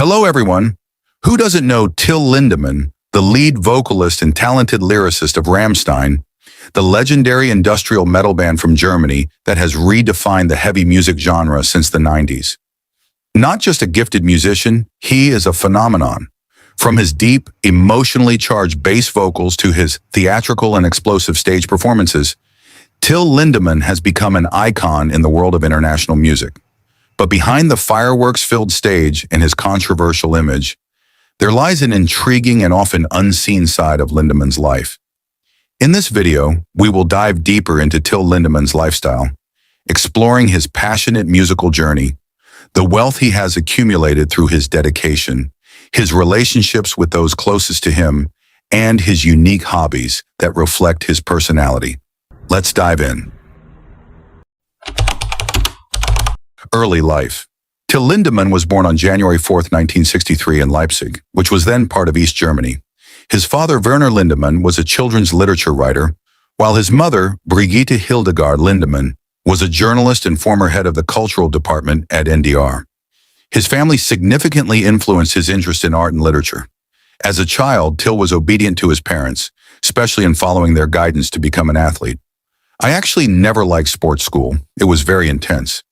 Hello, everyone. Who doesn't know Till Lindemann, the lead vocalist and talented lyricist of Rammstein, the legendary industrial metal band from Germany that has redefined the heavy music genre since the 90s? Not just a gifted musician, he is a phenomenon. From his deep, emotionally charged bass vocals to his theatrical and explosive stage performances, Till Lindemann has become an icon in the world of international music. But behind the fireworks-filled stage and his controversial image, there lies an intriguing and often unseen side of Lindemann's life. In this video, we will dive deeper into Till Lindemann's lifestyle, exploring his passionate musical journey, the wealth he has accumulated through his dedication, his relationships with those closest to him, and his unique hobbies that reflect his personality. Let's dive in. Early life. Till Lindemann was born on January 4, 1963 in Leipzig, which was then part of East Germany. His father, Werner Lindemann, was a children's literature writer, while his mother, Brigitte Hildegard Lindemann, was a journalist and former head of the cultural department at NDR. His family significantly influenced his interest in art and literature. As a child, Till was obedient to his parents, especially in following their guidance to become an athlete. "I actually never liked sports school. It was very intense.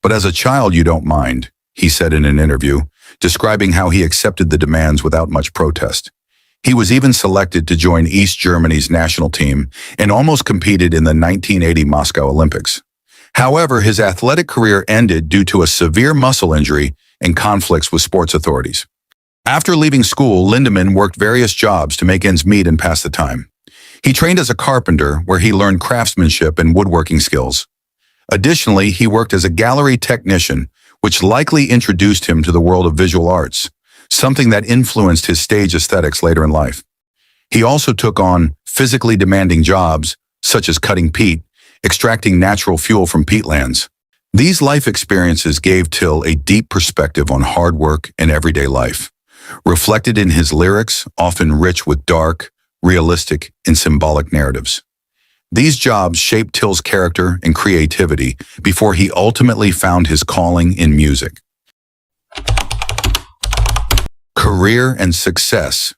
But as a child, you don't mind," he said in an interview, describing how he accepted the demands without much protest. He was even selected to join East Germany's national team and almost competed in the 1980 Moscow Olympics. However, his athletic career ended due to a severe muscle injury and conflicts with sports authorities. After leaving school, Lindemann worked various jobs to make ends meet and pass the time. He trained as a carpenter, where he learned craftsmanship and woodworking skills. Additionally, he worked as a gallery technician, which likely introduced him to the world of visual arts, something that influenced his stage aesthetics later in life. He also took on physically demanding jobs, such as cutting peat, extracting natural fuel from peatlands. These life experiences gave Till a deep perspective on hard work and everyday life, reflected in his lyrics, often rich with dark, realistic, and symbolic narratives. These jobs shaped Till's character and creativity before he ultimately found his calling in music. Career and success.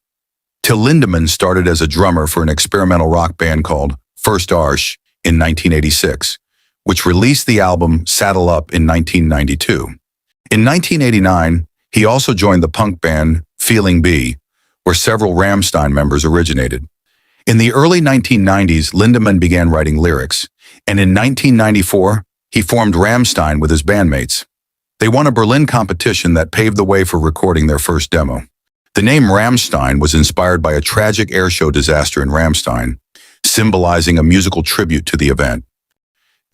Till Lindemann started as a drummer for an experimental rock band called First Arsch in 1986, which released the album Saddle Up in 1992. In 1989, he also joined the punk band Feeling B, where several Rammstein members originated. In the early 1990s, Lindemann began writing lyrics, and in 1994, he formed Rammstein with his bandmates. They won a Berlin competition that paved the way for recording their first demo. The name Rammstein was inspired by a tragic airshow disaster in Rammstein, symbolizing a musical tribute to the event.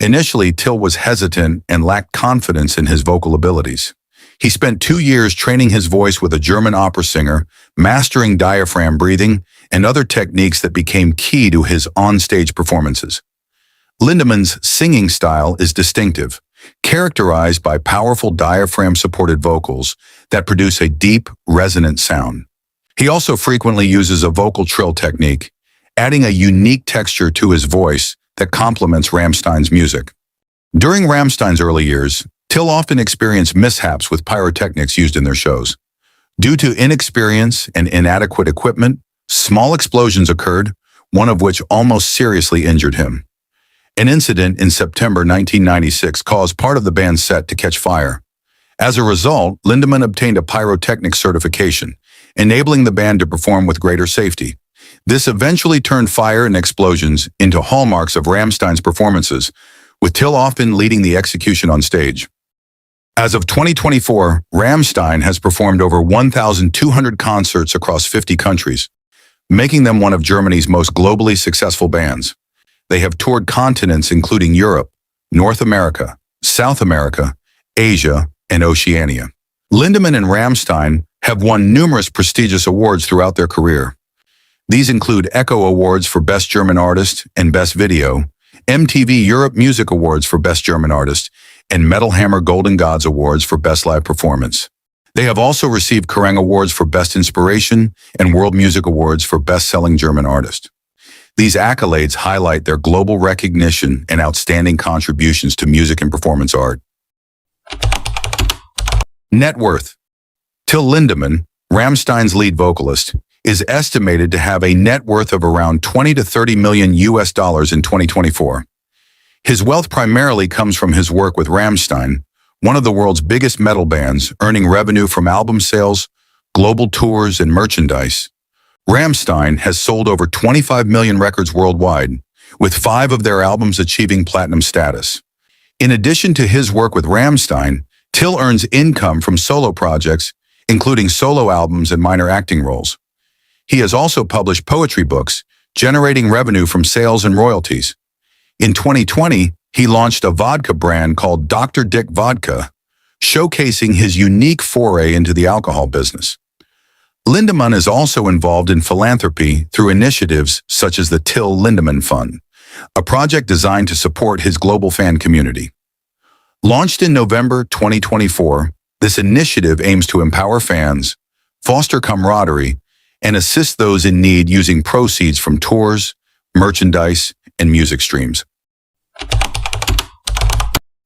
Initially, Till was hesitant and lacked confidence in his vocal abilities. He spent 2 years training his voice with a German opera singer, mastering diaphragm breathing and other techniques that became key to his on-stage performances. Lindemann's singing style is distinctive, characterized by powerful diaphragm-supported vocals that produce a deep, resonant sound. He also frequently uses a vocal trill technique, adding a unique texture to his voice that complements Rammstein's music. During Rammstein's early years, Till often experienced mishaps with pyrotechnics used in their shows. Due to inexperience and inadequate equipment, small explosions occurred, one of which almost seriously injured him. An incident in September 1996 caused part of the band's set to catch fire. As a result, Lindemann obtained a pyrotechnic certification, enabling the band to perform with greater safety. This eventually turned fire and explosions into hallmarks of Rammstein's performances, with Till often leading the execution on stage. As of 2024, Rammstein has performed over 1,200 concerts across 50 countries, making them one of Germany's most globally successful bands. They have toured continents including Europe, North America, South America, Asia, and Oceania. Lindemann and Rammstein have won numerous prestigious awards throughout their career. These include Echo Awards for Best German Artist and Best Video, MTV Europe Music Awards for Best German Artist, and Metal Hammer Golden Gods Awards for Best Live Performance. They have also received Kerrang Awards for Best Inspiration and World Music Awards for Best-Selling German Artist. These accolades highlight their global recognition and outstanding contributions to music and performance art. Net worth. Till Lindemann, Rammstein's lead vocalist, is estimated to have a net worth of around 20 to 30 million US dollars in 2024. His wealth primarily comes from his work with Rammstein, one of the world's biggest metal bands, earning revenue from album sales, global tours, and merchandise. Rammstein has sold over 25 million records worldwide, with 5 of their albums achieving platinum status. In addition to his work with Rammstein, Till earns income from solo projects, including solo albums and minor acting roles. He has also published poetry books, generating revenue from sales and royalties. In 2020, he launched a vodka brand called Dr. Dick Vodka, showcasing his unique foray into the alcohol business. Lindemann is also involved in philanthropy through initiatives such as the Till Lindemann Fund, a project designed to support his global fan community. Launched in November 2024, this initiative aims to empower fans, foster camaraderie, and assist those in need using proceeds from tours, merchandise, and music streams.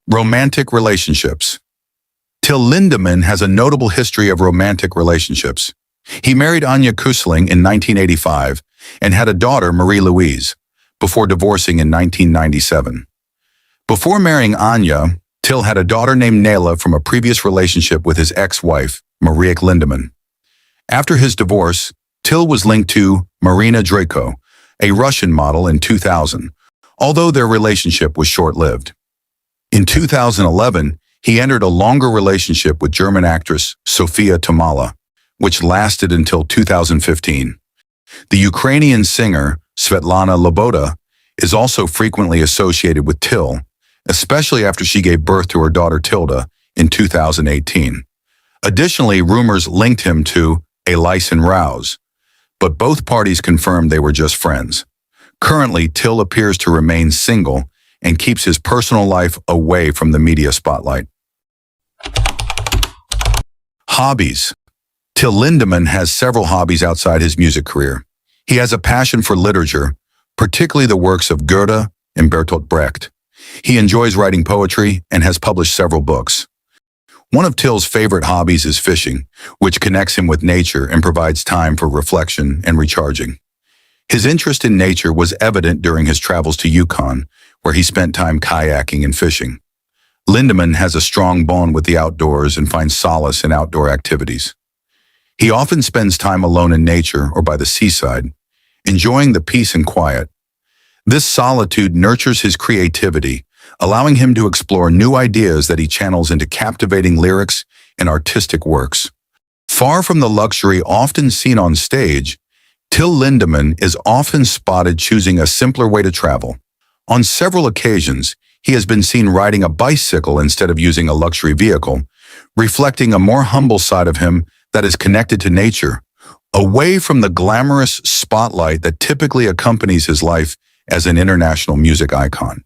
Romantic relationships. Till Lindemann has a notable history of romantic relationships. He married Anya Kusling in 1985 and had a daughter, Marie-Louise, before divorcing in 1997. Before marrying Anya, Till had a daughter named Nayla from a previous relationship with his ex-wife, Maria Lindemann. After his divorce, Till was linked to Marina Draco, a Russian model, in 2000, although their relationship was short-lived. In 2011, he entered a longer relationship with German actress Sofia Tamala, which lasted until 2015. The Ukrainian singer Svetlana Loboda is also frequently associated with Till, especially after she gave birth to her daughter Tilda in 2018. Additionally, rumors linked him to Elise and Rouse, but both parties confirmed they were just friends. Currently, Till appears to remain single and keeps his personal life away from the media spotlight. Hobbies. Till Lindemann has several hobbies outside his music career. He has a passion for literature, particularly the works of Goethe and Bertolt Brecht. He enjoys writing poetry and has published several books. One of Till's favorite hobbies is fishing, which connects him with nature and provides time for reflection and recharging. His interest in nature was evident during his travels to Yukon, where he spent time kayaking and fishing. Lindemann has a strong bond with the outdoors and finds solace in outdoor activities. He often spends time alone in nature or by the seaside, enjoying the peace and quiet. This solitude nurtures his creativity, allowing him to explore new ideas that he channels into captivating lyrics and artistic works. Far from the luxury often seen on stage, Till Lindemann is often spotted choosing a simpler way to travel. On several occasions, he has been seen riding a bicycle instead of using a luxury vehicle, reflecting a more humble side of him that is connected to nature, away from the glamorous spotlight that typically accompanies his life as an international music icon.